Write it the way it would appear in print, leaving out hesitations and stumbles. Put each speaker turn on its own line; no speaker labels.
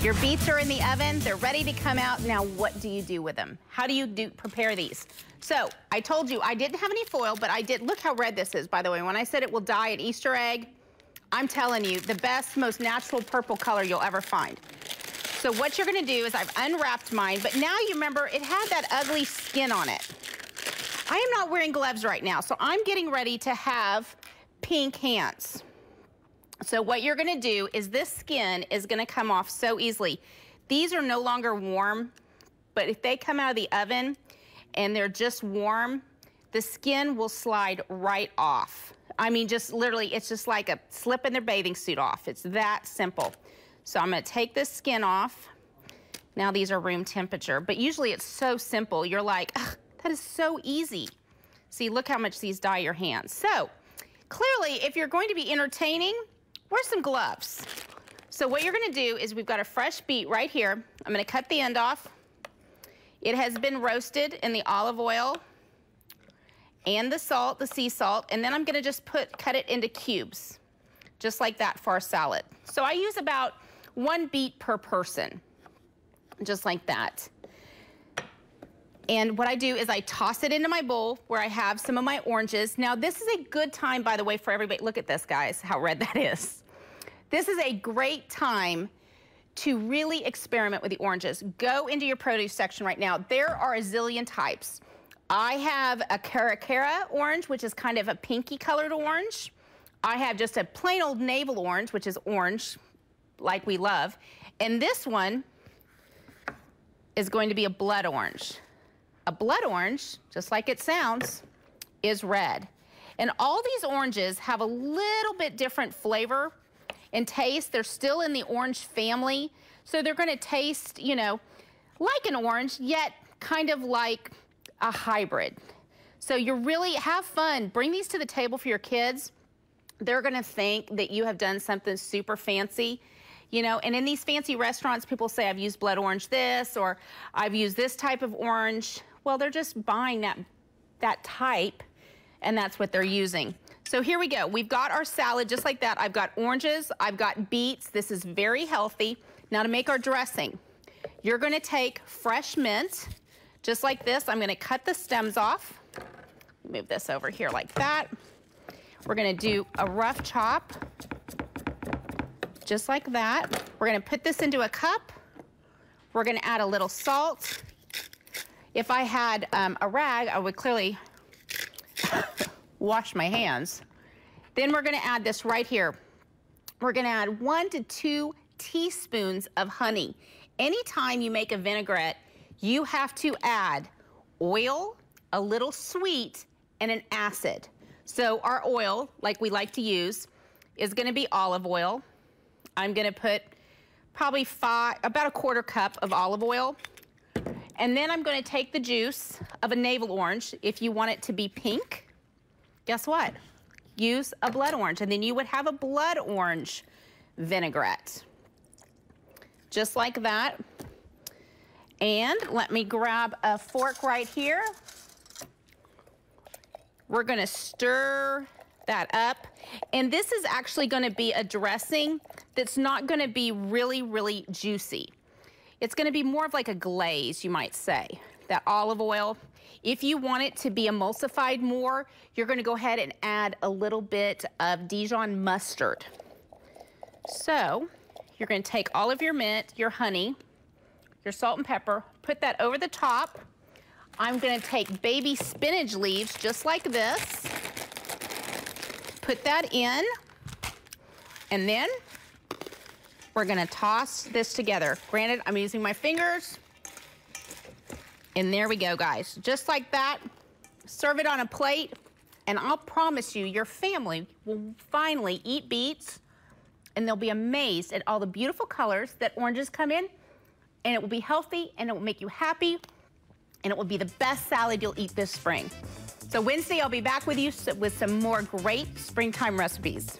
Your beets are in the oven. They're ready to come out. Now, what do you do with them? How do you prepare these? So, I told you I didn't have any foil, but I did. Look how red this is, by the way. When I said it will dye an Easter egg, I'm telling you, the best, most natural purple color you'll ever find. So what you're gonna do is I've unwrapped mine, but now you remember it had that ugly skin on it. I am not wearing gloves right now, so I'm getting ready to have pink hands. So what you're gonna do is this skin is gonna come off so easily. These are no longer warm, but if they come out of the oven and they're just warm, the skin will slide right off. I mean, just literally, it's just like a slipping their bathing suit off. It's that simple. So I'm gonna take this skin off. Now these are room temperature, but usually it's so simple. You're like, that is so easy. See, look how much these dye your hands. So clearly, if you're going to be entertaining, wear some gloves. So what you're gonna do is we've got a fresh beet right here. I'm gonna cut the end off. It has been roasted in the olive oil and the salt, the sea salt, and then I'm gonna just cut it into cubes, just like that for our salad. So I use about 1 beet per person, just like that. And what I do is I toss it into my bowl where I have some of my oranges. Now this is a good time, by the way, for everybody. Look at this, guys, how red that is. This is a great time to really experiment with the oranges. Go into your produce section right now. There are a zillion types. I have a Caracara orange, which is kind of a pinky colored orange. I have just a plain old navel orange, which is orange, like we love. And this one is going to be a blood orange. A blood orange, just like it sounds, is red. And all these oranges have a little bit different flavor and taste. They're still in the orange family, so they're gonna taste, you know, like an orange, yet kind of like a hybrid. So you really have fun. Bring these to the table for your kids. They're gonna think that you have done something super fancy. You know, and in these fancy restaurants, people say, I've used blood orange this, or I've used this type of orange. Well, they're just buying that type, and that's what they're using. So here we go. We've got our salad just like that. I've got oranges, I've got beets. This is very healthy. Now to make our dressing, you're gonna take fresh mint, just like this. I'm gonna cut the stems off. Move this over here like that. We're gonna do a rough chop, just like that. We're gonna put this into a cup. We're gonna add a little salt. If I had a rag, I would clearly wash my hands. Then we're gonna add this right here. We're gonna add 1 to 2 teaspoons of honey. Anytime you make a vinaigrette, you have to add oil, a little sweet, and an acid. So our oil, like we like to use, is gonna be olive oil. I'm gonna put probably about 1/4 cup of olive oil. And then I'm gonna take the juice of a navel orange. If you want it to be pink, guess what? Use a blood orange, and then you would have a blood orange vinaigrette. Just like that. And let me grab a fork right here. We're gonna stir that up. And this is actually gonna be a dressing that's not gonna be really, really juicy. It's gonna be more of like a glaze, you might say. That olive oil. If you want it to be emulsified more, you're gonna go ahead and add a little bit of Dijon mustard. So, you're gonna take all of your mint, your honey, your salt and pepper, put that over the top. I'm gonna take baby spinach leaves, just like this. Put that in, and then we're gonna toss this together. Granted, I'm using my fingers, and there we go, guys. Just like that, serve it on a plate, and I'll promise you, your family will finally eat beets, and they'll be amazed at all the beautiful colors that oranges come in, and it will be healthy, and it will make you happy, and it will be the best salad you'll eat this spring. So Wednesday, I'll be back with you with some more great springtime recipes.